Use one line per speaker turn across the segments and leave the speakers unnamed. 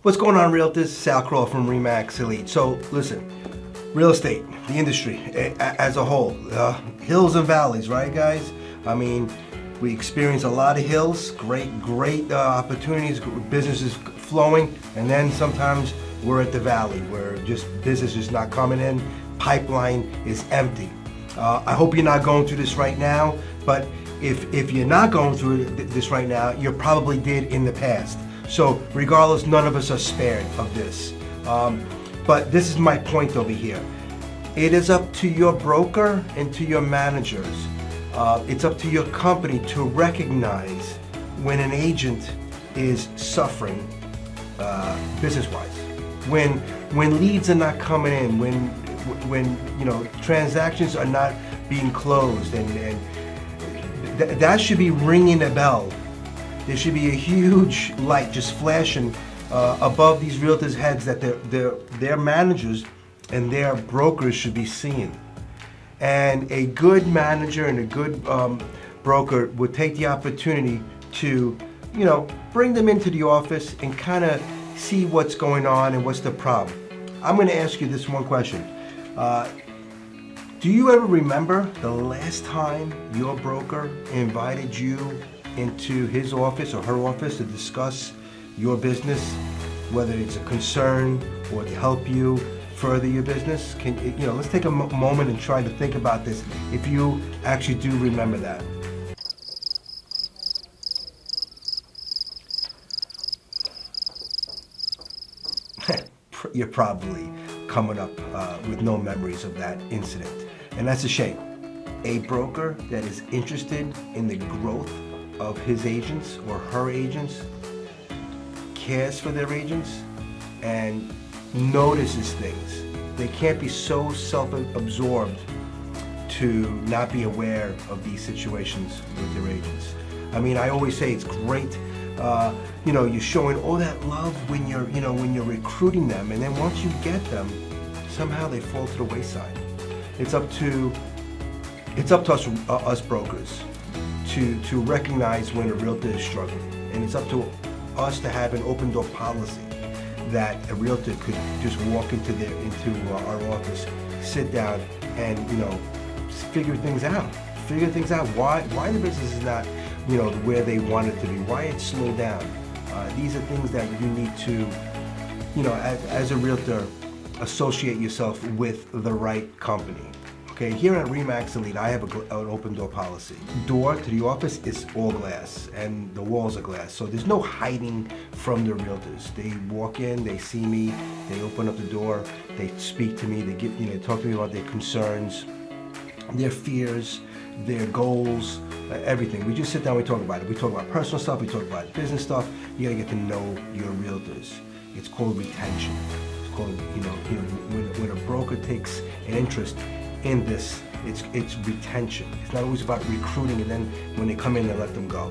What's going on, Realtors? Sal Crow from Remax Elite. So listen, real estate, the industry as a whole, hills and valleys, right guys? I mean, we experience a lot of hills, great opportunities, businesses flowing, and then sometimes we're at the valley where just business is not coming in, pipeline is empty. I hope you're not going through this right now, but if you're not going through this right now, you probably did in the past. So regardless, none of us are spared of this. But this is my point over here. It is up to your broker and to your managers. It's up to your company to recognize when an agent is suffering business-wise. When leads are not coming in, when transactions are not being closed, and that should be ringing a bell. There should be a huge light just flashing above these realtors' heads that their managers and their brokers should be seeing. And a good manager and a good broker would take the opportunity to, bring them into the office and kind of see what's going on and what's the problem. I'm going to ask you this one question. Do you ever remember the last time your broker invited you into his office or her office to discuss your business, whether it's a concern or to help you further your business? Let's take a moment and try to think about this, if you actually do remember that. You're probably coming up with no memories of that incident, and that's a shame. A broker that is interested in the growth of his agents or her agents, cares for their agents, and notices things. They can't be so self-absorbed to not be aware of these situations with their agents. I mean, I always say it's great, you're showing all that love when you're recruiting them, and then once you get them, somehow they fall to the wayside. It's up to us brokers to recognize when a realtor is struggling, and it's up to us to have an open door policy that a realtor could just walk into our office, sit down, and figure things out. Why the business is not where they want it to be. Why it's slowed down. These are things that you need to as a realtor associate yourself with the right company. Okay, here at Remax Elite, I have an open door policy. Door to the office is all glass, and the walls are glass, so there's no hiding from the realtors. They walk in, they see me, they open up the door, they speak to me, they talk to me about their concerns, their fears, their goals, everything. We just sit down, we talk about it. We talk about personal stuff, we talk about business stuff. You gotta get to know your realtors. It's called retention. It's called, when a broker takes an interest in this, it's retention. It's not always about recruiting and then when they come in, they let them go.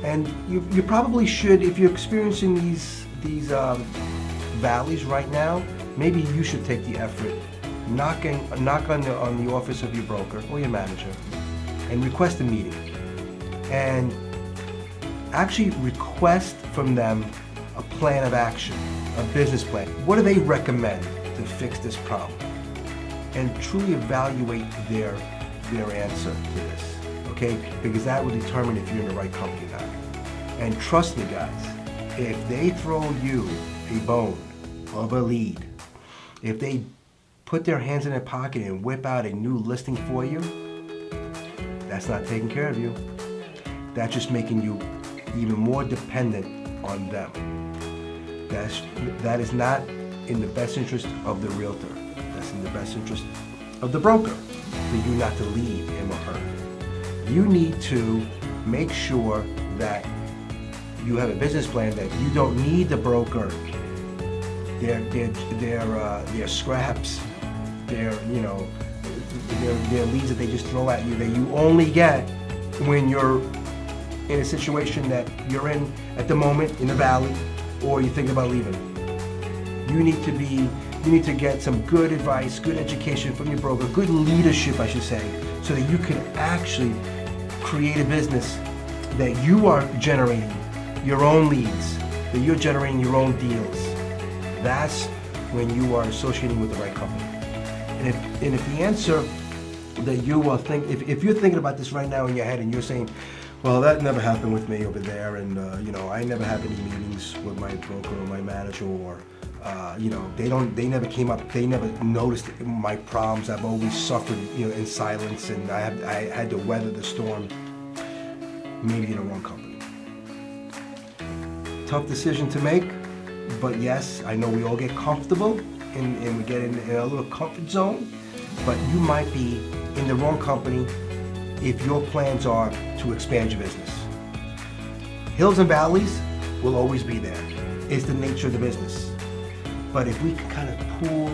And you probably should, if you're experiencing these valleys right now, maybe you should take the effort, knock on the office of your broker or your manager, and request a meeting. And actually request from them a plan of action, a business plan. What do they recommend to fix this problem? And truly evaluate their answer to this, okay? Because that will determine if you're in the right company or not. And trust me, guys, if they throw you a bone of a lead, if they put their hands in their pocket and whip out a new listing for you, that's not taking care of you. That's just making you even more dependent on them. That is not in the best interest of the realtor. That's in the best interest of the broker, for you not to leave him or her. You need to make sure that you have a business plan, that you don't need the broker, their scraps, their leads that they just throw at you, that you only get when you're in a situation that you're in at the moment in the valley, or you think about leaving. You need to get some good advice, good education from your broker, good leadership, I should say, so that you can actually create a business that you are generating your own leads, that you're generating your own deals, that's when you are associating with the right company. And if the answer that you are if you're thinking about this right now in your head and you're saying, well, that never happened with me over there, and I never have any meetings with my broker or my manager, or they never came up, they never noticed my problems. I've always suffered, in silence, and I had to weather the storm. Maybe you're in the wrong company. Tough decision to make, but yes, I know we all get comfortable and we get in a little comfort zone, but you might be in the wrong company if your plans are to expand your business. Hills and valleys will always be there. It's the nature of the business. But if we can kind of pull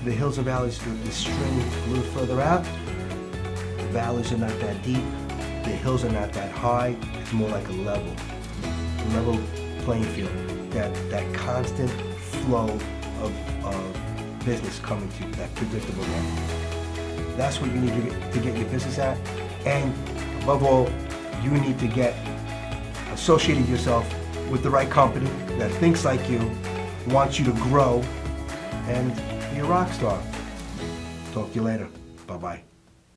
the hills and valleys, the string a little further out, the valleys are not that deep, the hills are not that high, it's more like a level playing field, that constant flow of business coming to you, that predictable level. That's what you need to get your business at. And above all, you need to get associated yourself with the right company that thinks like you, wants you to grow, and be a rock star. Talk to you later. Bye-bye.